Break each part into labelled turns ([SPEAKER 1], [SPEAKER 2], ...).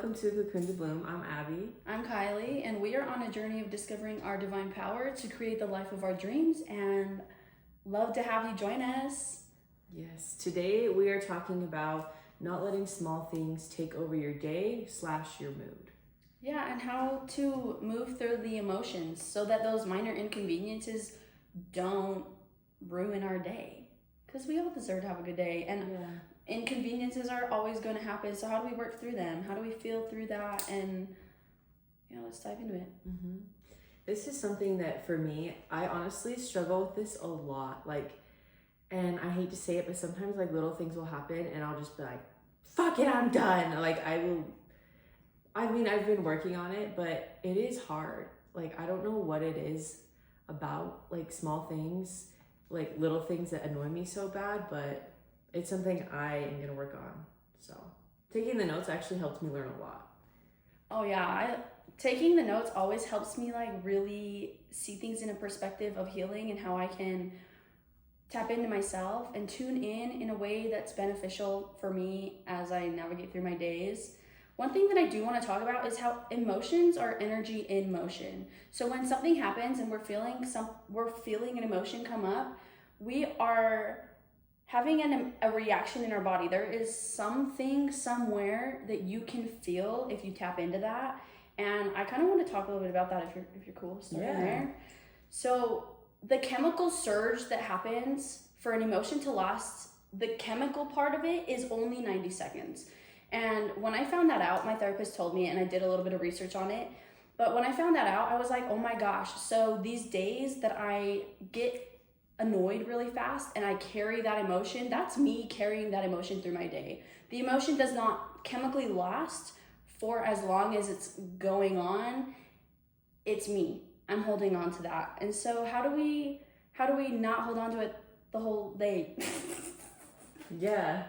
[SPEAKER 1] welcome to Cocoon to Bloom. I'm Abby.
[SPEAKER 2] I'm Kylie, and we are on a journey of discovering our divine power to create the life of our dreams, and love to have you join us.
[SPEAKER 1] Yes, today we are talking about not letting small things take over your day / your mood.
[SPEAKER 2] Yeah, and how to move through the emotions so that those minor inconveniences don't ruin our day. Because we all deserve to have a good day, and inconveniences are always going to happen. So how do we work through them? How do we feel through that? And let's dive into it.
[SPEAKER 1] Mm-hmm. This is something that for me, I honestly struggle with this a lot. And I hate to say it, but sometimes little things will happen and I'll just be like, fuck it, I'm done. I've been working on it, but it is hard. I don't know what it is about small things, little things that annoy me so bad, but it's something I am going to work on. So taking the notes actually helped me learn a lot.
[SPEAKER 2] Oh yeah, taking the notes always helps me really see things in a perspective of healing and how I can tap into myself and tune in a way that's beneficial for me as I navigate through my days. One thing that I do want to talk about is how emotions are energy in motion. So when something happens and we're feeling an emotion come up, we are having a reaction in our body. There is something somewhere that you can feel if you tap into that. And I kind of want to talk a little bit about that if you're cool starting there. So the chemical surge that happens for an emotion to last, the chemical part of it is only 90 seconds. And when I found that out, my therapist told me, and I did a little bit of research on it, but when I found that out, I was like, oh my gosh. So these days that I get annoyed really fast and I carry that emotion, that's me carrying that emotion through my day. The emotion does not chemically last for as long as it's going on. It's me. I'm holding on to that. And so how do we not hold on to it the whole day?
[SPEAKER 1] Yeah,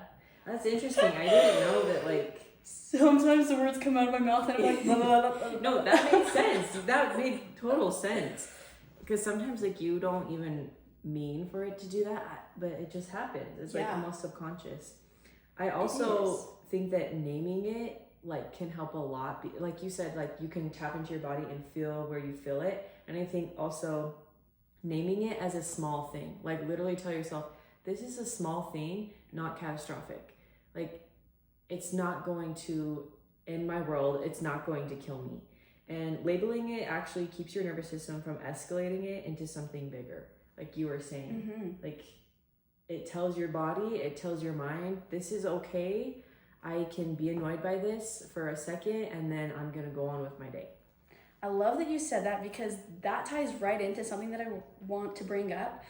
[SPEAKER 1] that's interesting. I didn't know that
[SPEAKER 2] sometimes the words come out of my mouth and I'm like, blah, blah, blah, blah.
[SPEAKER 1] No, that made sense. That made total sense. Because sometimes you don't even mean for it to do that, but it just happens. It's almost subconscious. I also think that naming it can help a lot. Like you said, you can tap into your body and feel where you feel it. And I think also naming it as a small thing, literally tell yourself, this is a small thing, not catastrophic. It's not going to, in my world, it's not going to kill me. And labeling it actually keeps your nervous system from escalating it into something bigger. Like you were saying, it tells your body, it tells your mind, this is okay. I can be annoyed by this for a second and then I'm gonna go on with my day.
[SPEAKER 2] I love that you said that because that ties right into something that I want to bring up.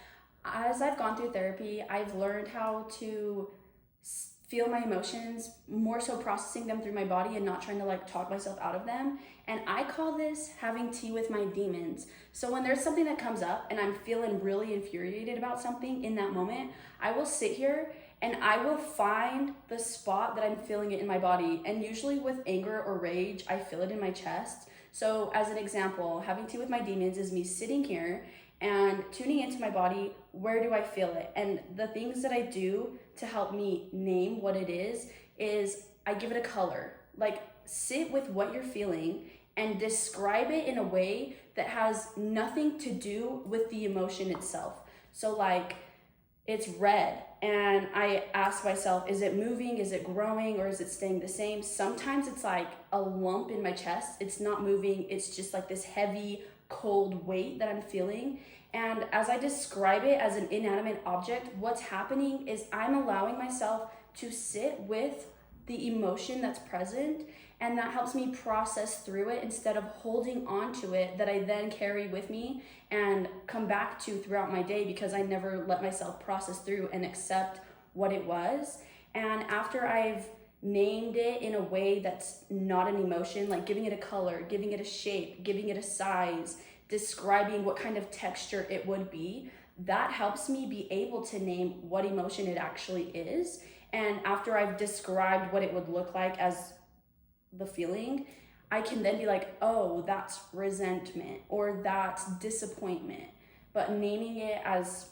[SPEAKER 2] As I've gone through therapy, I've learned how to feel my emotions, more so processing them through my body and not trying to talk myself out of them. And I call this having tea with my demons. So when there's something that comes up and I'm feeling really infuriated about something in that moment, I will sit here and I will find the spot that I'm feeling it in my body. And usually with anger or rage, I feel it in my chest. So as an example, having tea with my demons is me sitting here and tuning into my body. Where do I feel it? And the things that I do to help me name what it is I give it a color. Sit with what you're feeling and describe it in a way that has nothing to do with the emotion itself. So it's red and I ask myself, is it moving? Is it growing? Or is it staying the same? Sometimes it's a lump in my chest. It's not moving. It's just this heavy, cold weight that I'm feeling. And as I describe it as an inanimate object, what's happening is I'm allowing myself to sit with the emotion that's present, and that helps me process through it instead of holding on to it that I then carry with me and come back to throughout my day because I never let myself process through and accept what it was. And after I've named it in a way that's not an emotion, giving it a color, giving it a shape, giving it a size, describing what kind of texture it would be, that helps me be able to name what emotion it actually is. And after I've described what it would look like as the feeling, I can then be oh, that's resentment or that's disappointment. But naming it as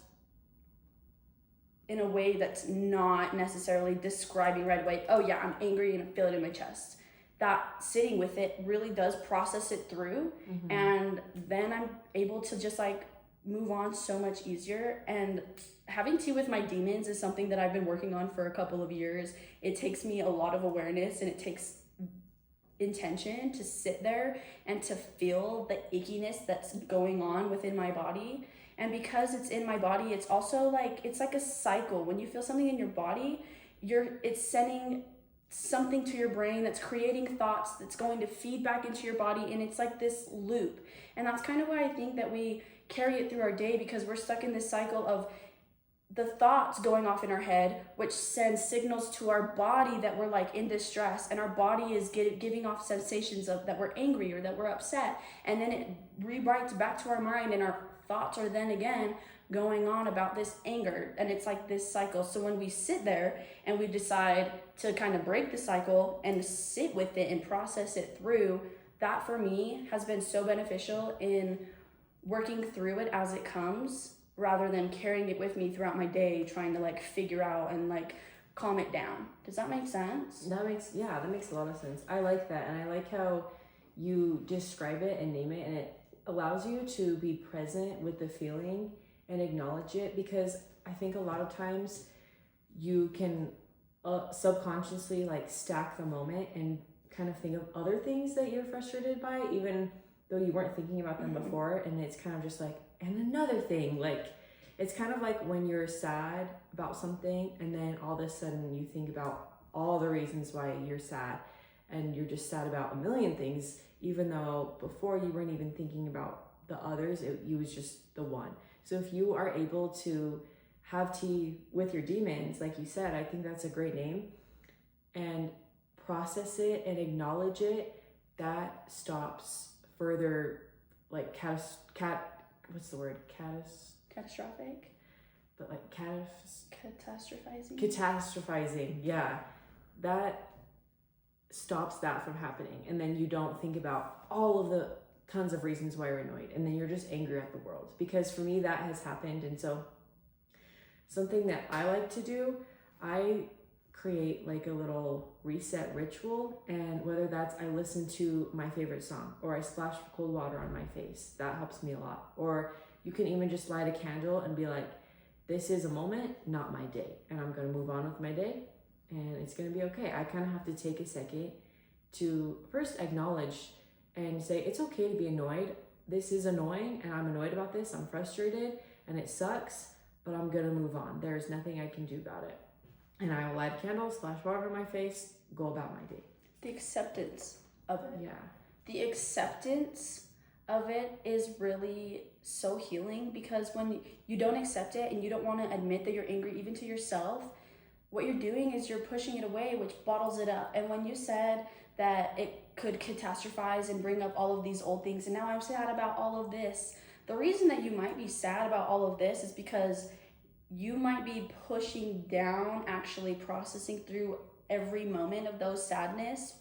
[SPEAKER 2] in a way that's not necessarily describing right away, oh yeah, I'm angry and I feel it in my chest. that sitting with it really does process it through. And then I'm able to just like move on so much easier. And having tea with my demons is something that I've been working on for a couple of years. It takes me a lot of awareness, and it takes intention to sit there and to feel the ickiness that's going on within my body. And because it's in my body, it's also like, it's like a cycle. When you feel something in your body, it's sending something to your brain that's creating thoughts that's going to feed back into your body, and it's like this loop. And that's kind of why I think that we carry it through our day, because we're stuck in this cycle of the thoughts going off in our head, which sends signals to our body that we're like in distress, and our body is giving off sensations of that we're angry or that we're upset, and then it rewrites back to our mind, and our thoughts are then again going on about this anger, and it's like this cycle. So when we sit there and we decide to kind of break the cycle and sit with it and process it through, that for me has been so beneficial in working through it as it comes, rather than carrying it with me throughout my day, trying to like figure out and like calm it down. Does that make sense?
[SPEAKER 1] That makes a lot of sense. I like that. And I like how you describe it and name it, and it allows you to be present with the feeling and acknowledge it, because I think a lot of times you can subconsciously like stack the moment and kind of think of other things that you're frustrated by, even though you weren't thinking about them before. And it's kind of just like, and another thing, like it's kind of like when you're sad about something and then all of a sudden you think about all the reasons why you're sad, and you're just sad about a million things, even though before you weren't even thinking about the others, you was just the one. So if you are able to have tea with your demons, like you said, I think that's a great name, and process it and acknowledge it, that stops further like
[SPEAKER 2] Catastrophic?
[SPEAKER 1] But like
[SPEAKER 2] Catastrophizing?
[SPEAKER 1] Catastrophizing, yeah. That stops that from happening. And then you don't think about all of the tons of reasons why you're annoyed. And then you're just angry at the world. Because for me, that has happened. And so something that I like to do, I create like a little reset ritual. And whether that's I listen to my favorite song, or I splash cold water on my face, that helps me a lot. Or you can even just light a candle and be like, this is a moment, not my day. And I'm going to move on with my day, and it's going to be okay. I kind of have to take a second to first acknowledge and say, it's okay to be annoyed. This is annoying, and I'm annoyed about this. I'm frustrated, and it sucks, but I'm going to move on. There's nothing I can do about it. And I will light a candle, splash water on my face, go about my day.
[SPEAKER 2] The acceptance of it.
[SPEAKER 1] Yeah.
[SPEAKER 2] The acceptance of it is really so healing, because when you don't accept it and you don't want to admit that you're angry even to yourself, what you're doing is you're pushing it away, which bottles it up. And when you said that it could catastrophize and bring up all of these old things, and now I'm sad about all of this, the reason that you might be sad about all of this is because you might be pushing down, actually processing through every moment of those sadness,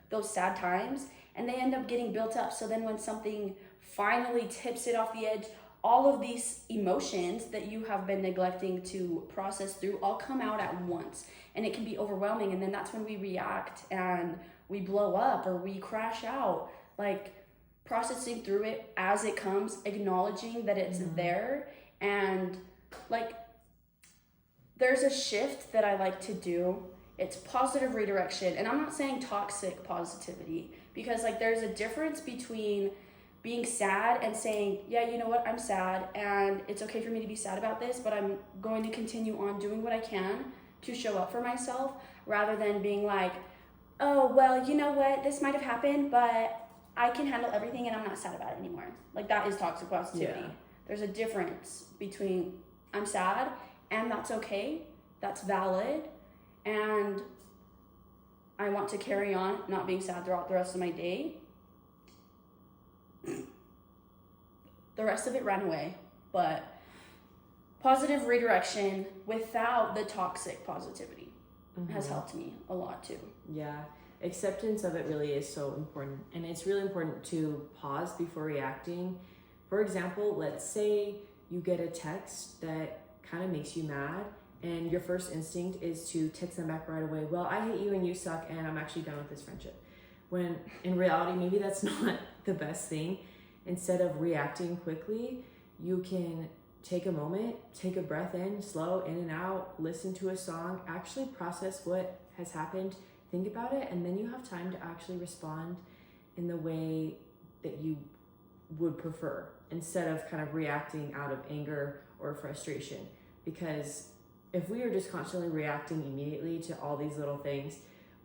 [SPEAKER 2] those sad times, and they end up getting built up. So then when something finally tips it off the edge, all of these emotions that you have been neglecting to process through all come out at once, and it can be overwhelming. And then that's when we react and we blow up or we crash out. Like, processing through it as it comes, acknowledging that it's there. And like, there's a shift that I like to do. It's positive redirection. And I'm not saying toxic positivity, because like there's a difference between being sad and saying, yeah, you know what, I'm sad and it's okay for me to be sad about this, but I'm going to continue on doing what I can to show up for myself, rather than being like, oh, well, you know what, this might have happened, but I can handle everything and I'm not sad about it anymore. Like, that is toxic positivity.
[SPEAKER 1] Yeah.
[SPEAKER 2] There's a difference between I'm sad and that's okay, that's valid, and I want to carry on not being sad throughout the rest of my day. The rest of it ran away, but positive redirection without the toxic positivity has helped me a lot too.
[SPEAKER 1] Yeah, acceptance of it really is so important, and it's really important to pause before reacting. For example, let's say you get a text that kind of makes you mad, and your first instinct is to text them back right away. Well, I hate you and you suck, and I'm actually done with this friendship. when in reality, maybe that's not the best thing. Instead of reacting quickly, you can take a moment, take a breath in, slow in and out, listen to a song, actually process what has happened, think about it, and then you have time to actually respond in the way that you would prefer, instead of kind of reacting out of anger or frustration. Because if we are just constantly reacting immediately to all these little things,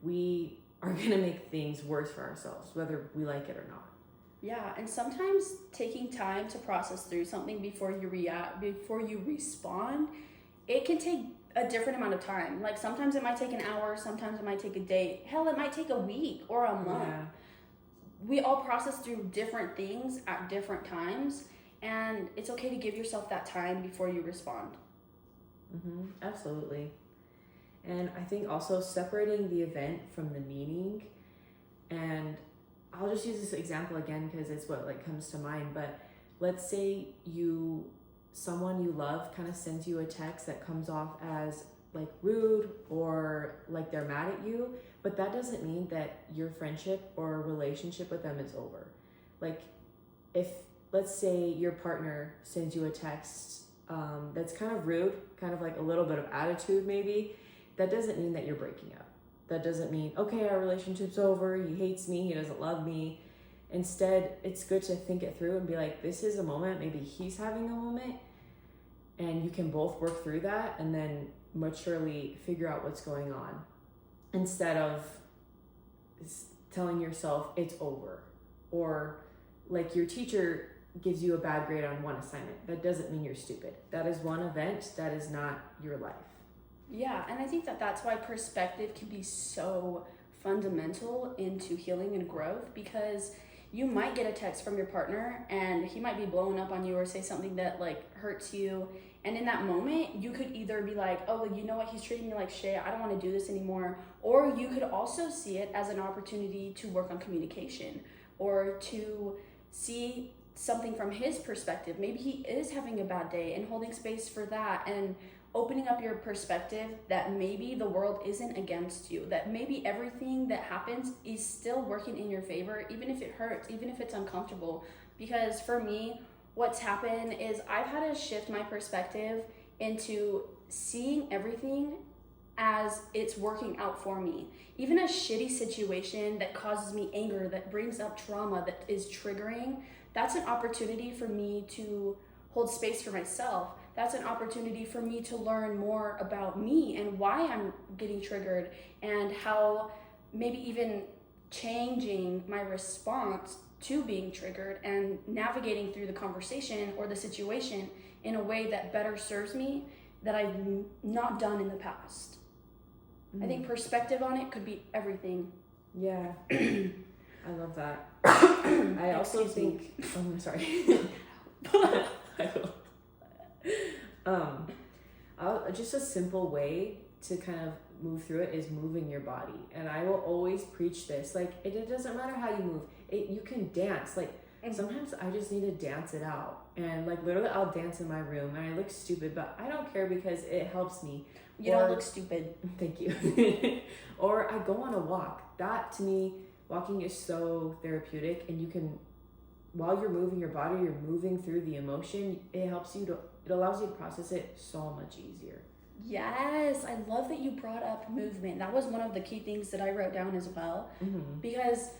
[SPEAKER 1] we are going to make things worse for ourselves, whether we like it or not.
[SPEAKER 2] Yeah, and sometimes taking time to process through something before you react, before you respond, it can take a different amount of time. Like sometimes it might take an hour, sometimes it might take a day. Hell, it might take a week or a month.
[SPEAKER 1] Yeah.
[SPEAKER 2] We all process through different things at different times, and it's okay to give yourself that time before you respond.
[SPEAKER 1] Absolutely. And I think also separating the event from the meaning, and I'll just use this example again because it's what like comes to mind, but let's say someone you love kind of sends you a text that comes off as like rude or like they're mad at you, but that doesn't mean that your friendship or relationship with them is over. Like if, let's say your partner sends you a text that's kind of rude, kind of like a little bit of attitude maybe, that doesn't mean that you're breaking up. That doesn't mean, okay, our relationship's over, he hates me, he doesn't love me. Instead, it's good to think it through and be like, this is a moment, maybe he's having a moment, and you can both work through that and then maturely figure out what's going on, instead of telling yourself it's over. Or like your teacher gives you a bad grade on one assignment. That doesn't mean you're stupid. That is one event, that is not your life.
[SPEAKER 2] Yeah, and I think that that's why perspective can be so fundamental into healing and growth, because you might get a text from your partner and he might be blowing up on you or say something that like hurts you, and in that moment you could either be like, oh well, you know what, he's treating me like shit, I don't want to do this anymore, or you could also see it as an opportunity to work on communication or to see something from his perspective. Maybe he is having a bad day, and holding space for that and opening up your perspective that maybe the world isn't against you, that maybe everything that happens is still working in your favor, even if it hurts, even if it's uncomfortable. Because for me, what's happened is I've had to shift my perspective into seeing everything as it's working out for me. Even a shitty situation that causes me anger, that brings up trauma, that is triggering, that's an opportunity for me to hold space for myself. That's an opportunity for me to learn more about me and why I'm getting triggered, and how maybe even changing my response to being triggered and navigating through the conversation or the situation in a way that better serves me, that I've not done in the past. I think perspective on it could be everything.
[SPEAKER 1] Yeah, I love that. I also think, I'm sorry. Just a simple way to kind of move through it is moving your body. And I will always preach this. Like, it doesn't matter how you move. You can dance. Like, sometimes I just need to dance it out. And, like, literally I'll dance in my room. And I look stupid, but I don't care because it helps me.
[SPEAKER 2] You don't look stupid.
[SPEAKER 1] Thank you. Or I go on a walk. That, to me, walking is so therapeutic. And you can, while you're moving your body, you're moving through the emotion. It allows you to process it so much easier.
[SPEAKER 2] Yes, I love that you brought up movement. That was one of the key things that I wrote down as well. Because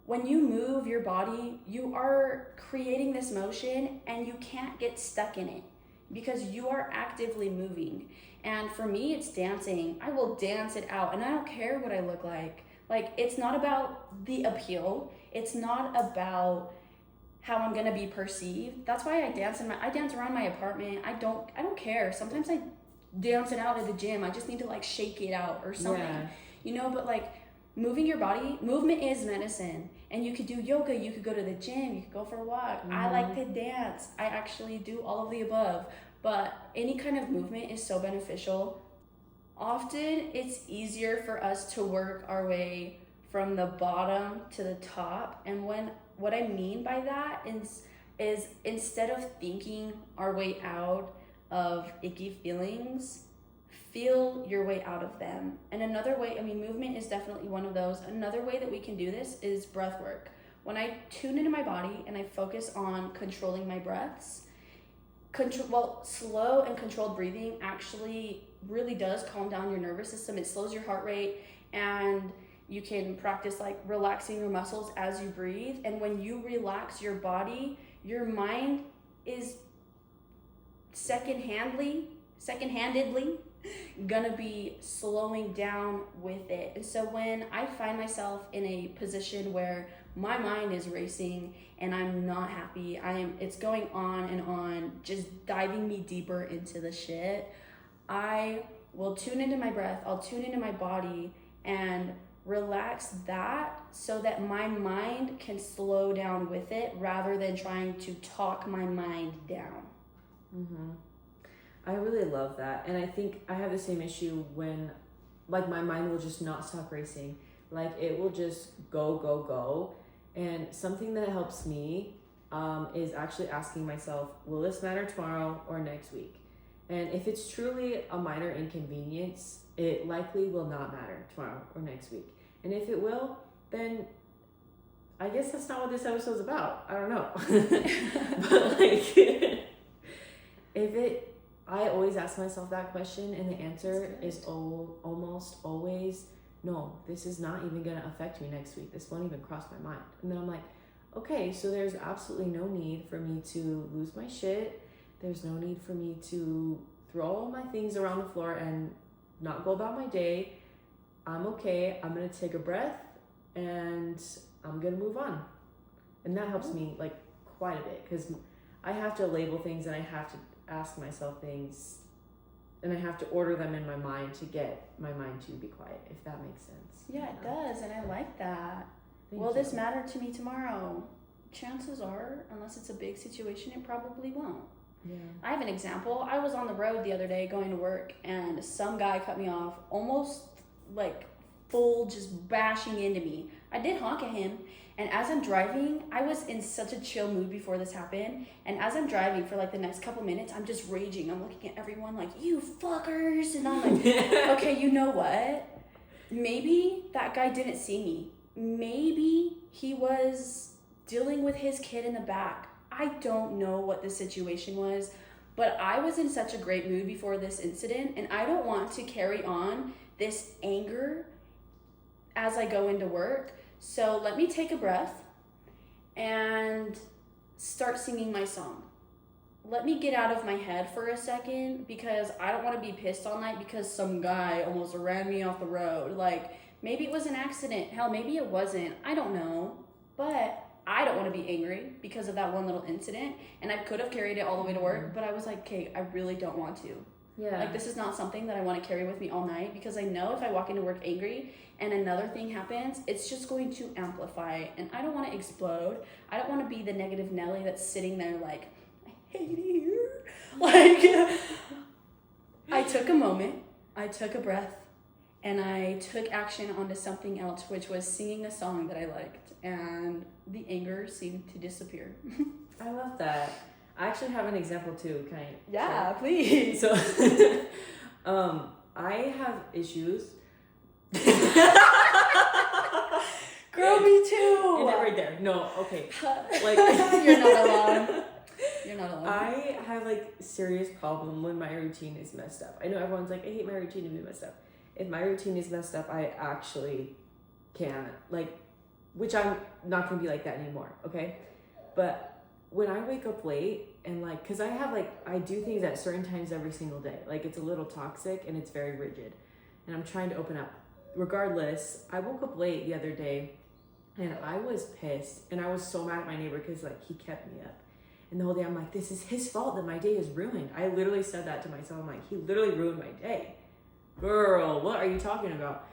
[SPEAKER 2] when you move your body, you are creating this motion and you can't get stuck in it because you are actively moving. And for me, it's dancing. I will dance it out, and I don't care what I look like. Like, it's not about the appeal. It's not about how I'm gonna be perceived. That's why I dance around my apartment. I don't care. Sometimes I dance it out at the gym. I just need to like shake it out or something. Yeah. But like moving your body, movement is medicine. And you could do yoga, you could go to the gym, you could go for a walk. I like to dance. I actually do all of the above. But any kind of movement is so beneficial. Often it's easier for us to work our way from the bottom to the top. And what I mean by that is instead of thinking our way out of icky feelings, feel your way out of them. And another way, I mean, movement is definitely one of those. Another way that we can do this is breath work. When I tune into my body and I focus on controlling my breaths, slow and controlled breathing actually really does calm down your nervous system. It slows your heart rate, and you can practice like relaxing your muscles as you breathe. And when you relax your body, your mind is second-handedly gonna be slowing down with it. And so when I find myself in a position where my mind is racing and I'm not happy, it's going on and on, just diving me deeper into the shit, I will tune into my breath, I'll tune into my body and relax that so that my mind can slow down with it rather than trying to talk my mind down.
[SPEAKER 1] Mm-hmm. I really love that. And I think I have the same issue when, like, my mind will just not stop racing. Like, it will just go. And something that helps me is actually asking myself, will this matter tomorrow or next week? And if it's truly a minor inconvenience, it likely will not matter tomorrow or next week. And if it will, then I guess that's not what this episode's about. I don't know. But, like, I always ask myself that question, and the answer is almost always, no, this is not even going to affect me next week. This won't even cross my mind. And then I'm like, okay, so there's absolutely no need for me to lose my shit. There's no need for me to throw all my things around the floor and not go about my day. I'm okay. I'm going to take a breath and I'm going to move on. And that helps me like quite a bit, because I have to label things and I have to ask myself things, and I have to order them in my mind to get my mind to be quiet, if that makes sense.
[SPEAKER 2] Yeah, it does, and I like that.
[SPEAKER 1] Will
[SPEAKER 2] this matter to me tomorrow? Chances are, unless it's a big situation, it probably won't.
[SPEAKER 1] Yeah.
[SPEAKER 2] I have an example. I was on the road the other day going to work, and some guy cut me off, almost like full just bashing into me. I did honk at him, and as I'm driving, I was in such a chill mood before this happened, and as I'm driving for like the next couple minutes, I'm just raging. I'm looking at everyone like, you fuckers, and I'm like, okay, you know what? Maybe that guy didn't see me. Maybe he was dealing with his kid in the back. I don't know what the situation was, but I was in such a great mood before this incident, and I don't want to carry on this anger as I go into work. So let me take a breath and start singing my song. Let me get out of my head for a second, because I don't want to be pissed all night because some guy almost ran me off the road. Like, maybe it was an accident. Hell, maybe it wasn't. I don't know. But I don't want to be angry because of that one little incident. And I could have carried it all the way to work, but I was like, okay, I really don't want to.
[SPEAKER 1] Yeah.
[SPEAKER 2] Like, this is not something that I want to carry with me all night, because I know if I walk into work angry and another thing happens, it's just going to amplify. And I don't want to explode. I don't want to be the negative Nelly that's sitting there like, I hate it here. Like, I took a moment, I took a breath, and I took action onto something else, which was singing a song that I liked. And the anger seemed to disappear.
[SPEAKER 1] I love that. I actually have an example too. Can I?
[SPEAKER 2] Yeah,
[SPEAKER 1] share?
[SPEAKER 2] please.
[SPEAKER 1] So, I have issues.
[SPEAKER 2] Girl, me too.
[SPEAKER 1] End it right there. No, okay. Like,
[SPEAKER 2] You're not alone. You're not alone.
[SPEAKER 1] I have like serious problem when my routine is messed up. I know everyone's like, I hate my routine to be messed up. If my routine is messed up, I actually can't, like, which I'm not gonna be like that anymore, okay? But when I wake up late and like, cause I do things at certain times every single day. Like, it's a little toxic and it's very rigid, and I'm trying to open up. Regardless, I woke up late the other day and I was pissed, and I was so mad at my neighbor because like he kept me up. And the whole day I'm like, this is his fault that my day is ruined. I literally said that to myself. I'm like, he literally ruined my day. Girl, what are you talking about?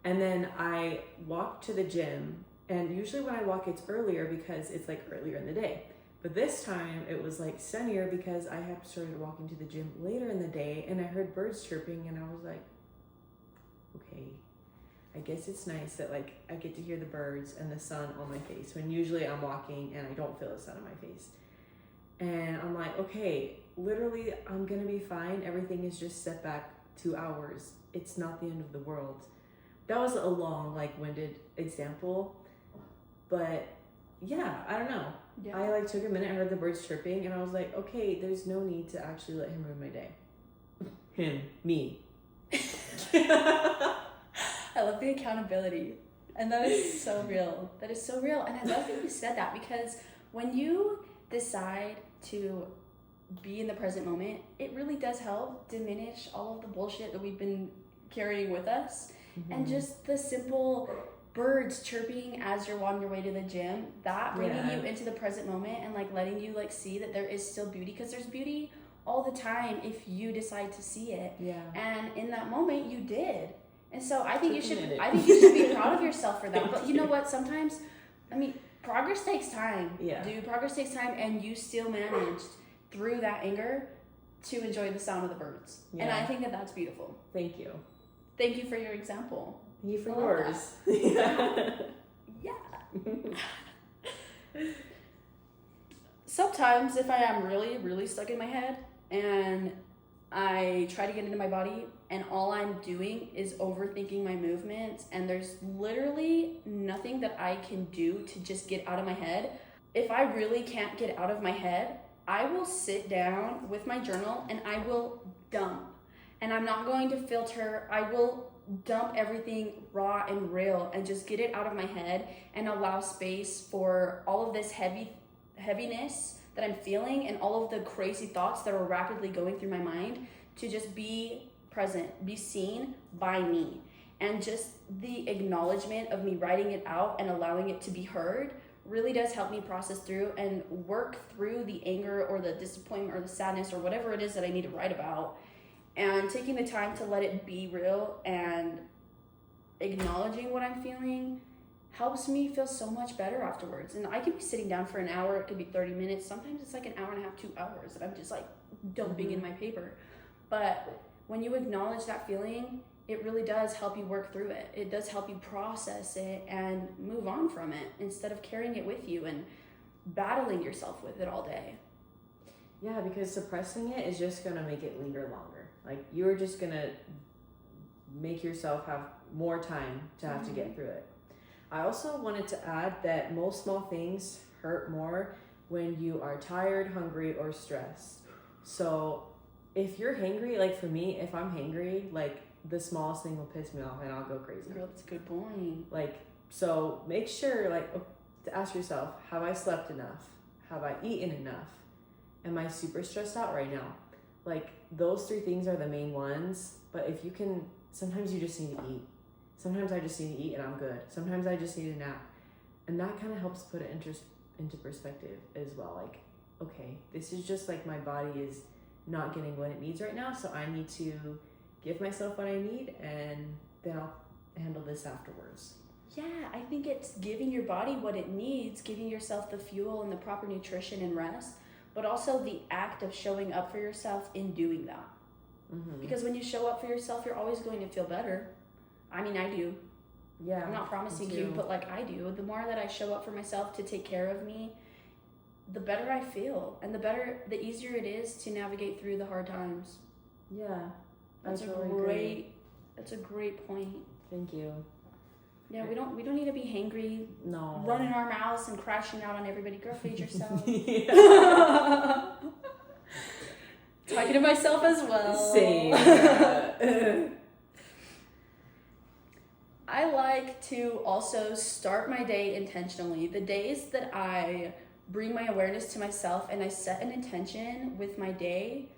[SPEAKER 1] And then I walked to the gym, and usually when I walk, it's earlier because it's like earlier in the day. But this time it was like sunnier because I had started walking to the gym later in the day, and I heard birds chirping, and I was like, okay, I guess it's nice that like I get to hear the birds and the sun on my face, when usually I'm walking and I don't feel the sun on my face. And I'm like, okay, literally I'm gonna be fine. Everything is just set back 2 hours. It's not the end of the world. That was a long, like, winded example, but yeah, I don't know. Yeah. I like took a minute, I heard the birds chirping, and I was like, okay, there's no need to actually let him ruin my day. Me.
[SPEAKER 2] I love the accountability, and that is so real. That is so real, and I love that you said that, because when you decide to be in the present moment, it really does help diminish all of the bullshit that we've been carrying with us. And just the simple birds chirping as you're on your way to the gym, that bringing you into the present moment and like letting you like see that there is still beauty, because there's beauty all the time if you decide to see it. And in that moment you did, and so I think you should be proud of yourself for that. But you know what, sometimes, I mean, progress takes time. Dude, progress takes time, and you still managed through that anger to enjoy the sound of the birds. And I think that that's beautiful.
[SPEAKER 1] Thank you.
[SPEAKER 2] Thank you for your example.
[SPEAKER 1] Thank you for yours.
[SPEAKER 2] Sometimes if I am really, really stuck in my head and I try to get into my body and all I'm doing is overthinking my movements and there's literally nothing that I can do to just get out of my head, if I really can't get out of my head, I will sit down with my journal and I will dump. And I'm not going to filter. I will dump everything raw and real and just get it out of my head and allow space for all of this heaviness that I'm feeling and all of the crazy thoughts that are rapidly going through my mind to just be present, be seen by me. And just the acknowledgement of me writing it out and allowing it to be heard really does help me process through and work through the anger or the disappointment or the sadness or whatever it is that I need to write about. And taking the time to let it be real and acknowledging what I'm feeling helps me feel so much better afterwards. And I could be sitting down for an hour, it could be 30 minutes. Sometimes it's like an hour and a half, 2 hours, and I'm just like dumping in my paper. But when you acknowledge that feeling, it really does help you work through it. It does help you process it and move on from it instead of carrying it with you and battling yourself with it all day.
[SPEAKER 1] Yeah, because suppressing it is just going to make it linger longer. Like, you're just going to make yourself have more time to have to get through it. I also wanted to add that most small things hurt more when you are tired, hungry, or stressed. So if you're hangry, like for me, if I'm hangry, like the smallest thing will piss me off and I'll go crazy.
[SPEAKER 2] Girl, that's a good point.
[SPEAKER 1] Like, so make sure, like, to ask yourself, have I slept enough? Have I eaten enough? Am I super stressed out right now? Like, those 3 things are the main ones, but if you can, sometimes you just need to eat. Sometimes I just need to eat and I'm good. Sometimes I just need a nap. And that kind of helps put it into perspective as well. Like, okay, this is just like my body is not getting what it needs right now, so I need to give myself what I need and then I'll handle this afterwards.
[SPEAKER 2] Yeah, I think it's giving your body what it needs, giving yourself the fuel and the proper nutrition and rest, but also the act of showing up for yourself in doing that. Because when you show up for yourself, you're always going to feel better. I mean, I do.
[SPEAKER 1] Yeah.
[SPEAKER 2] I'm not promising you, but like I do. The more that I show up for myself to take care of me, the better I feel. And the easier it is to navigate through the hard times.
[SPEAKER 1] Yeah.
[SPEAKER 2] That's a great point.
[SPEAKER 1] Thank you.
[SPEAKER 2] Yeah, we don't need to be hangry, running our mouths and crashing out on everybody. Girl, feed yourself. Talking to myself as well.
[SPEAKER 1] Same.
[SPEAKER 2] I like to also start my day intentionally. The days that I bring my awareness to myself and I set an intention with my day,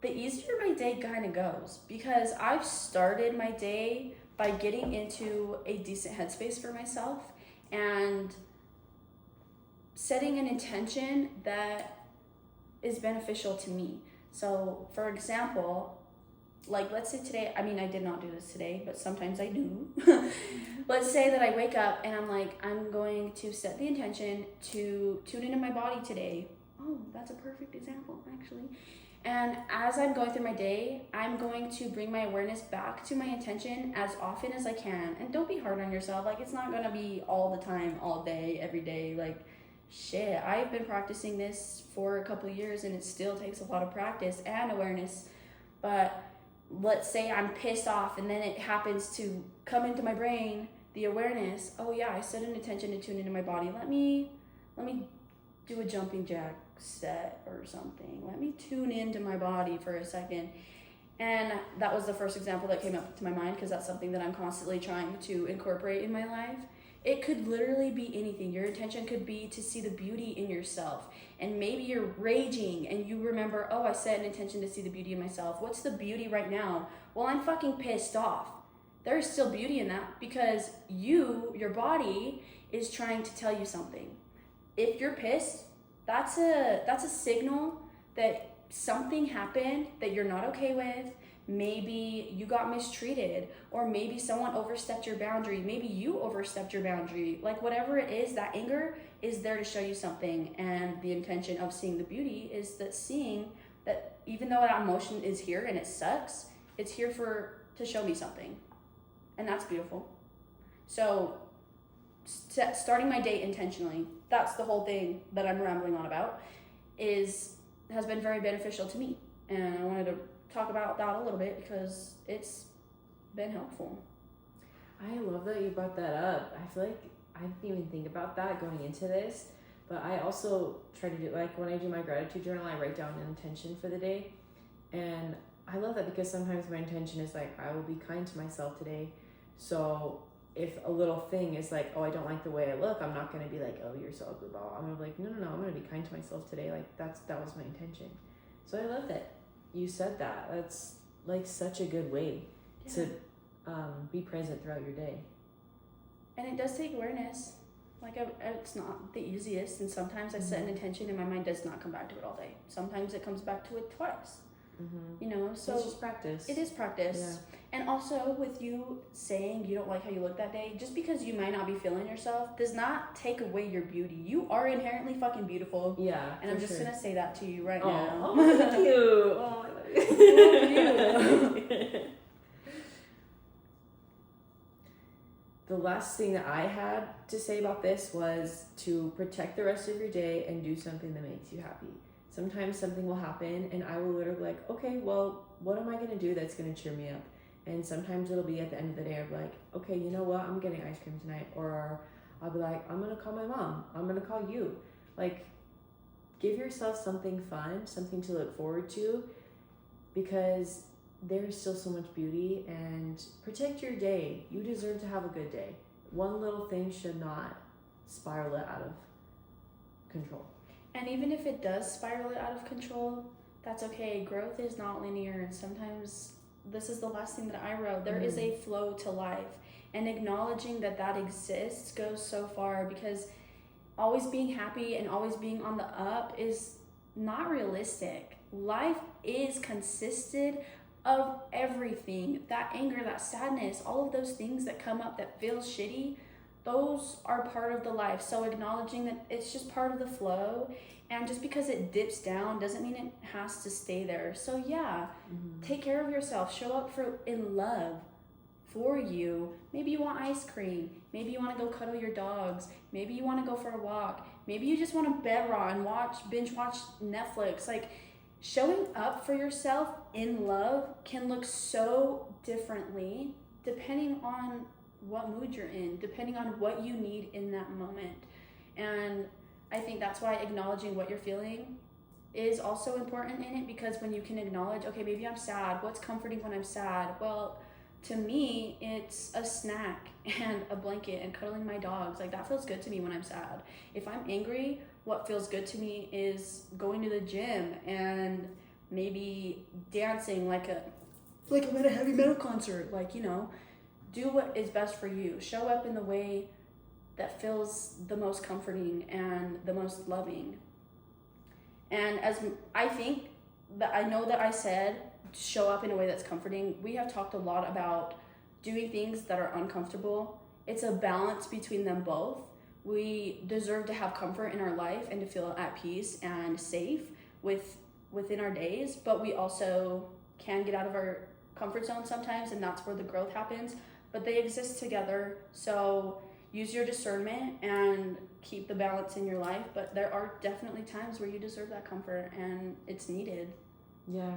[SPEAKER 2] the easier my day kind of goes, because I've started my day by getting into a decent headspace for myself and setting an intention that is beneficial to me. So, for example, like let's say today, I mean, I did not do this today, but sometimes I do. Let's say that I wake up and I'm like, I'm going to set the intention to tune into my body today. Oh, that's a perfect example, actually. And as I'm going through my day, I'm going to bring my awareness back to my intention as often as I can. And don't be hard on yourself. Like, it's not going to be all the time, all day, every day. Like, shit, I've been practicing this for a couple of years and it still takes a lot of practice and awareness. But let's say I'm pissed off and then it happens to come into my brain, the awareness, oh yeah, I set an intention to tune into my body. Let me do a jumping jack set or something. Let me tune into my body for a second. And that was the first example that came up to my mind because that's something that I'm constantly trying to incorporate in my life. It could literally be anything. Your intention could be to see the beauty in yourself. And maybe you're raging and you remember, oh, I set an intention to see the beauty in myself. What's the beauty right now? Well, I'm fucking pissed off. There's still beauty in that because your body is trying to tell you something. If you're pissed, that's a signal that something happened that you're not okay with. Maybe you got mistreated, or maybe someone overstepped your boundary. Maybe you overstepped your boundary. Like whatever it is, that anger is there to show you something. And the intention of seeing the beauty is that seeing that even though that emotion is here and it sucks, it's here to show me something. And that's beautiful. So starting my day intentionally, that's the whole thing that I'm rambling on about, has been very beneficial to me. And I wanted to talk about that a little bit because it's been helpful.
[SPEAKER 1] I love that you brought that up. I feel like I didn't even think about that going into this, but I also try to do, like when I do my gratitude journal, I write down an intention for the day. And I love that because sometimes my intention is like, I will be kind to myself today. So if a little thing is like, oh, I don't like the way I look, I'm not going to be like, oh, you're so ugly, blah. I'm going to be like, no, I'm going to be kind to myself today. Like that was my intention. So I love that you said that. That's like such a good way to be present throughout your day.
[SPEAKER 2] And it does take awareness. Like it's not the easiest, and sometimes I set an intention and my mind does not come back to it all day. Sometimes it comes back to it twice. You know, so
[SPEAKER 1] it's just practice.
[SPEAKER 2] It is practice. Yeah. And also with you saying you don't like how you look that day, just because you might not be feeling yourself does not take away your beauty. You are inherently fucking beautiful.
[SPEAKER 1] Yeah.
[SPEAKER 2] And I'm just gonna say that to you right
[SPEAKER 1] now.
[SPEAKER 2] Oh,
[SPEAKER 1] thank you. Oh, I love you. The last thing that I had to say about this was to protect the rest of your day and do something that makes you happy. Sometimes something will happen and I will literally be like, okay, well, what am I going to do that's going to cheer me up? And sometimes it'll be at the end of the day, I'll be like, okay, you know what? I'm getting ice cream tonight. Or I'll be like, I'm going to call my mom. I'm going to call you. Like, give yourself something fun, something to look forward to, because there's still so much beauty. And protect your day. You deserve to have a good day. One little thing should not spiral it out of control.
[SPEAKER 2] And even if it does spiral it out of control, that's okay. Growth is not linear, and sometimes this is the last thing that I wrote. There is a flow to life, and acknowledging that exists goes so far, because always being happy and always being on the up is not realistic. Life is consisted of everything. That anger, that sadness, all of those things that come up that feel shitty, those are part of the life. So acknowledging that it's just part of the flow, and just because it dips down doesn't mean it has to stay there. So take care of yourself. Show up in love for you. Maybe you want ice cream. Maybe you want to go cuddle your dogs. Maybe you want to go for a walk. Maybe you just want to bed rot and binge watch Netflix. Like, showing up for yourself in love can look so differently depending on what mood you're in, depending on what you need in that moment. And I think that's why acknowledging what you're feeling is also important in it, because when you can acknowledge, okay, maybe I'm sad. What's comforting when I'm sad? Well, to me, it's a snack and a blanket and cuddling my dogs. Like, that feels good to me when I'm sad. If I'm angry, what feels good to me is going to the gym and maybe dancing like I'm at a heavy metal concert. Like, you know, do what is best for you. Show up in the way that feels the most comforting and the most loving. And as I think that I know that I said show up in a way that's comforting, we have talked a lot about doing things that are uncomfortable. It's a balance between them both. We deserve to have comfort in our life and to feel at peace and safe within our days, but we also can get out of our comfort zone sometimes, and that's where the growth happens. But they exist together, so use your discernment and keep the balance in your life. But there are definitely times where you deserve that comfort and it's needed.
[SPEAKER 1] Yeah.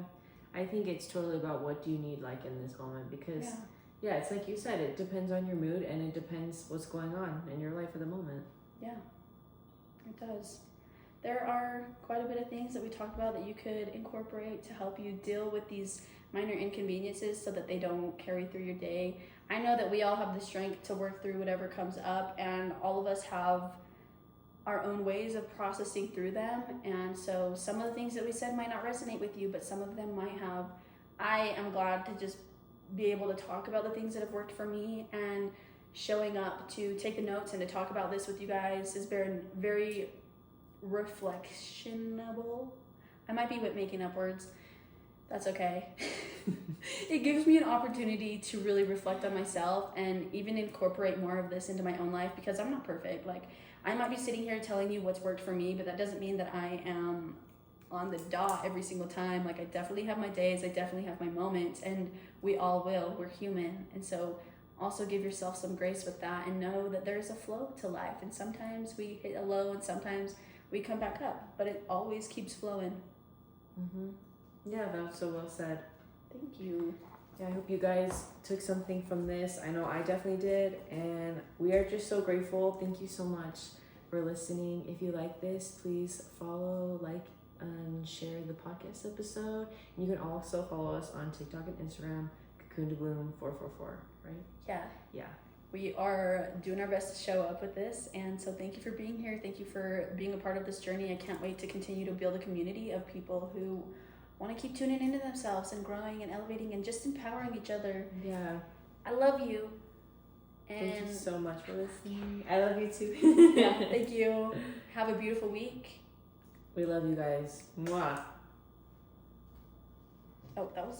[SPEAKER 1] I think it's totally about what do you need like in this moment, because yeah, it's like you said, it depends on your mood and it depends what's going on in your life at the moment.
[SPEAKER 2] Yeah, it does. There are quite a bit of things that we talked about that you could incorporate to help you deal with these minor inconveniences so that they don't carry through your day. I know that we all have the strength to work through whatever comes up, and all of us have our own ways of processing through them. And so some of the things that we said might not resonate with you, but some of them might have. I am glad to just be able to talk about the things that have worked for me, and showing up to take the notes and to talk about this with you guys has been very reflectionable. I might be making up words. That's okay. It gives me an opportunity to really reflect on myself and even incorporate more of this into my own life, because I'm not perfect. Like, I might be sitting here telling you what's worked for me, but that doesn't mean that I am on the dot every single time. Like, I definitely have my days, I definitely have my moments, and we all will. We're human. And so also give yourself some grace with that, and know that there's a flow to life, and sometimes we hit a low and sometimes we come back up, but it always keeps flowing.
[SPEAKER 1] Yeah, that was so well said.
[SPEAKER 2] Thank you.
[SPEAKER 1] Yeah, I hope you guys took something from this. I know I definitely did, and we are just so grateful. Thank you so much for listening. If you like this, please follow, like, and share the podcast episode. And you can also follow us on TikTok and Instagram, Cocoon to Bloom 444, right? Yeah.
[SPEAKER 2] We are doing our best to show up with this, and so thank you for being here. Thank you for being a part of this journey. I can't wait to continue to build a community of people who want to keep tuning into themselves and growing and elevating and just empowering each other.
[SPEAKER 1] Yeah.
[SPEAKER 2] I love you. And
[SPEAKER 1] thank you so much for listening. I love you too.
[SPEAKER 2] Yeah, thank you. Have a beautiful week.
[SPEAKER 1] We love you guys. Mwah.
[SPEAKER 2] Oh, that was